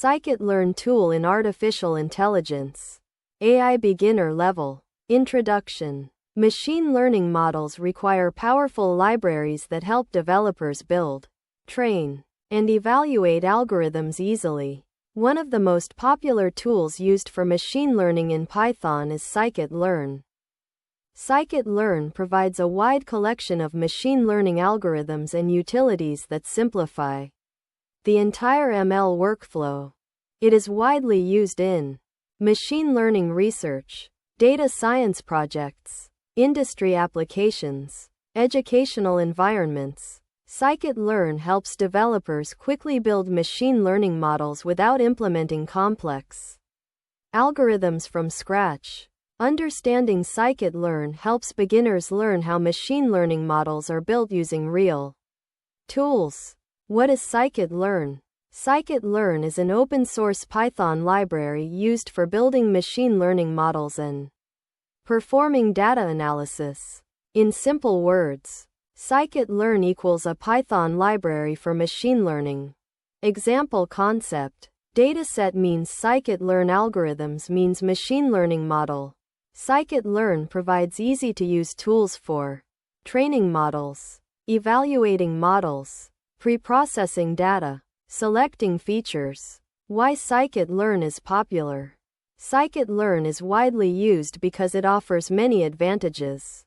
Scikit-learn tool in artificial intelligence. AI beginner level. Introduction. Machine learning models require powerful libraries that help developers build, train, and evaluate algorithms easily. One of the most popular tools used for machine learning in Python is Scikit-learn. Scikit-learn provides a wide collection of machine learning algorithms and utilities that simplify the entire ML workflow. It is widely used in machine learning research, data science projects, industry applications, educational environments. Scikit-learn helps developers quickly build machine learning models without implementing complex algorithms from scratch. Understanding Scikit-learn helps beginners learn how machine learning models are built using real tools. What is Scikit-learn? Scikit-learn is an open-source Python library used for building machine learning models and performing data analysis. In simple words, Scikit-learn equals a Python library for machine learning. Example concept. Dataset means Scikit-learn, algorithms means machine learning model. Scikit-learn provides easy-to-use tools for training models, evaluating models, preprocessing data, selecting features. Why Scikit-learn is popular. Scikit-learn is widely used because it offers many advantages.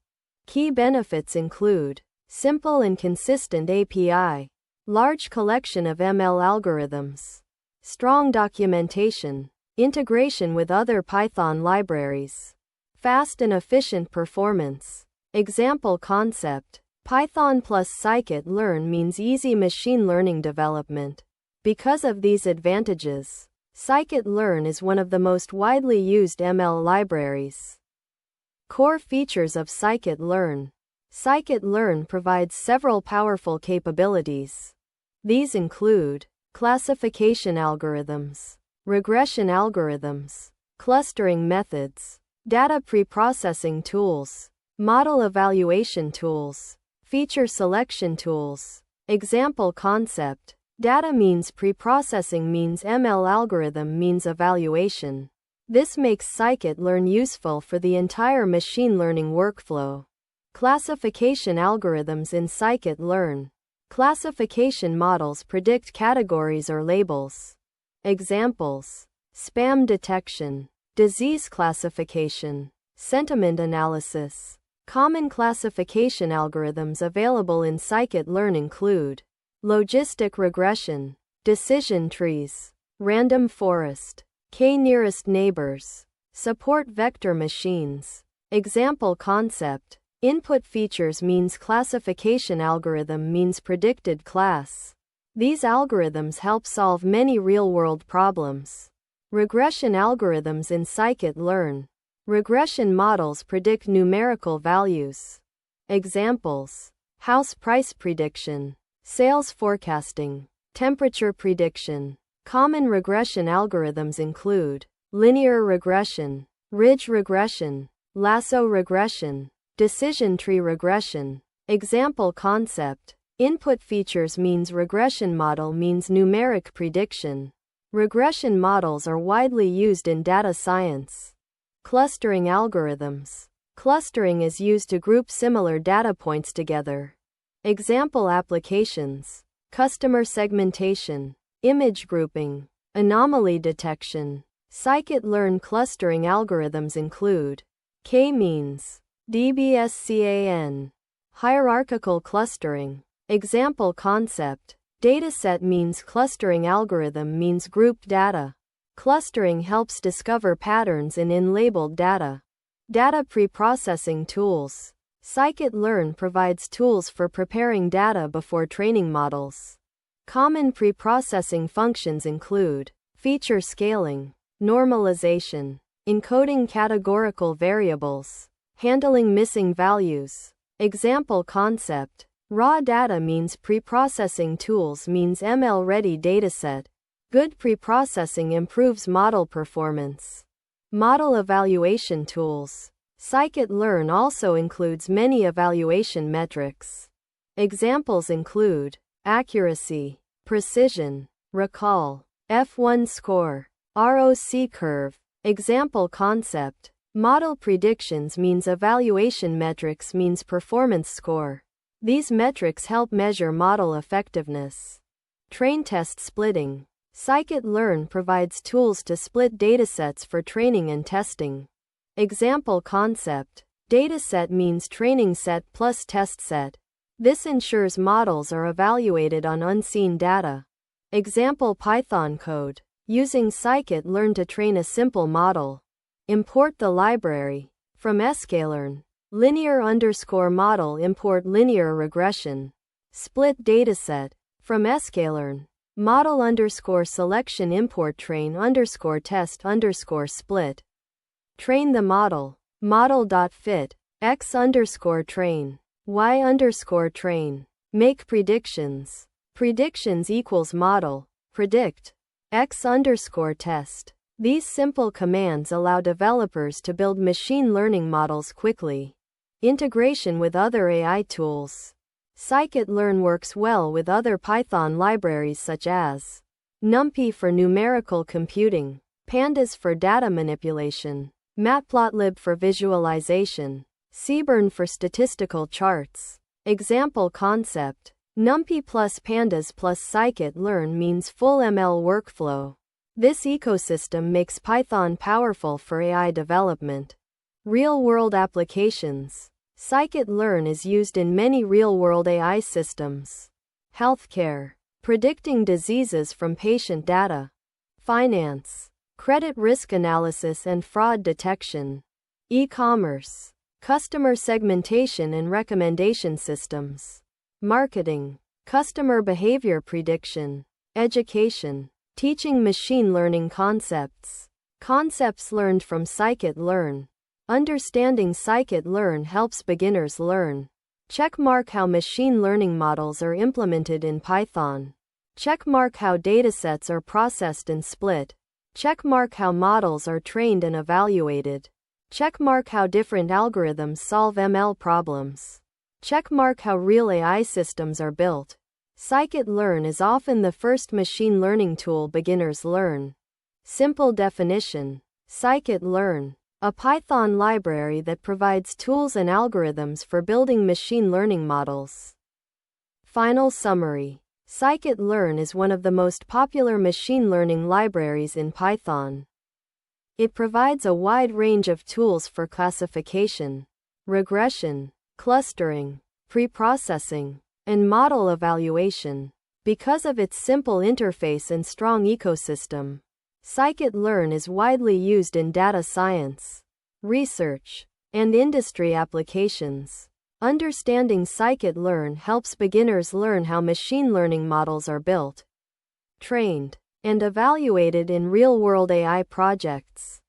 Key benefits include simple and consistent API, large collection of ML algorithms, strong documentation, integration with other Python libraries, fast and efficient performance. Example concept. Python plus Scikit-learn means easy machine learning development. Because of these advantages, Scikit-learn is one of the most widely used ML libraries. Core features of Scikit-learn. Scikit-learn provides several powerful capabilities. These include classification algorithms, regression algorithms, clustering methods, data preprocessing tools, model evaluation tools, feature selection tools. Example concept. Data means preprocessing means ML algorithm means evaluation. This makes Scikit-learn useful for the entire machine learning workflow. Classification algorithms in Scikit-learn. Classification models predict categories or labels. Examples: spam detection, disease classification, sentiment analysis. Common classification algorithms available in Scikit-learn include logistic regression, decision trees, random forest, k-nearest neighbors, support vector machines. Example concept. Input features means classification algorithm means predicted class. These algorithms help solve many real-world problems. Regression algorithms in Scikit-learn. Regression models predict numerical values. Examples: house price prediction, sales forecasting, temperature prediction. Common regression algorithms include linear regression, ridge regression, lasso regression, decision tree regression. Example concept. Input features means regression model means numeric prediction. Regression models are widely used in data science. Clustering algorithms. Clustering is used to group similar data points together. Example applications: customer segmentation, image grouping, anomaly detection. Scikit-learn clustering algorithms include k-means, DBSCAN, hierarchical clustering. Example concept. Dataset means clustering algorithm means grouped data. Clustering helps discover patterns in labeled data. Data preprocessing tools. Scikit-learn provides tools for preparing data before training models. Common preprocessing functions include feature scaling, normalization, encoding categorical variables, handling missing values. Example concept. Raw data means preprocessing tools means ML-ready dataset. Good preprocessing improves model performance. Model evaluation tools. Scikit-learn also includes many evaluation metrics. Examples include accuracy, precision, recall, F1 score. ROC curve. Example concept. Model predictions means evaluation metrics means performance score. These metrics help measure model effectiveness. Train test splitting. Scikit-learn provides tools to split datasets for training and testing. Example concept. Dataset means training set plus test set. This ensures models are evaluated on unseen data. Example Python code. Using Scikit-learn to train a simple model. Import the library. From Scikit-learn. Linear_model import linear regression. Split dataset. From Scikit-learn. Model_selection import train_test_split. Train the model. Model.fit. X_train. Y_train. Make predictions. Predictions equals model. Predict. X_test. These simple commands allow developers to build machine learning models quickly. Integration with other AI tools. Scikit-learn works well with other Python libraries such as NumPy for numerical computing, Pandas for data manipulation, Matplotlib for visualization, Seaborn for statistical charts. Example concept. NumPy plus Pandas plus Scikit-learn means full ML workflow. This ecosystem makes Python powerful for AI development. Real-world applications. Scikit-learn is used in many real-world AI systems. Healthcare. Predicting diseases from patient data. Finance. Credit risk analysis and fraud detection. E-commerce. Customer segmentation and recommendation systems. Marketing. Customer behavior prediction. Education. Teaching machine learning concepts. Concepts learned from Scikit-learn. Understanding Scikit-learn helps beginners learn. Checkmark how machine learning models are implemented in Python. Checkmark how datasets are processed and split. Checkmark how models are trained and evaluated. Checkmark how different algorithms solve ML problems. Checkmark how real AI systems are built. Scikit-learn is often the first machine learning tool beginners learn. Simple definition. Scikit-learn. A Python library that provides tools and algorithms for building machine learning models. Final summary. Scikit-learn is one of the most popular machine learning libraries in Python. It provides a wide range of tools for classification, regression, clustering, preprocessing, and model evaluation. Because of its simple interface and strong ecosystem, Scikit-learn is widely used in data science, research, and industry applications. Understanding Scikit-learn helps beginners learn how machine learning models are built, trained, and evaluated in real-world AI projects.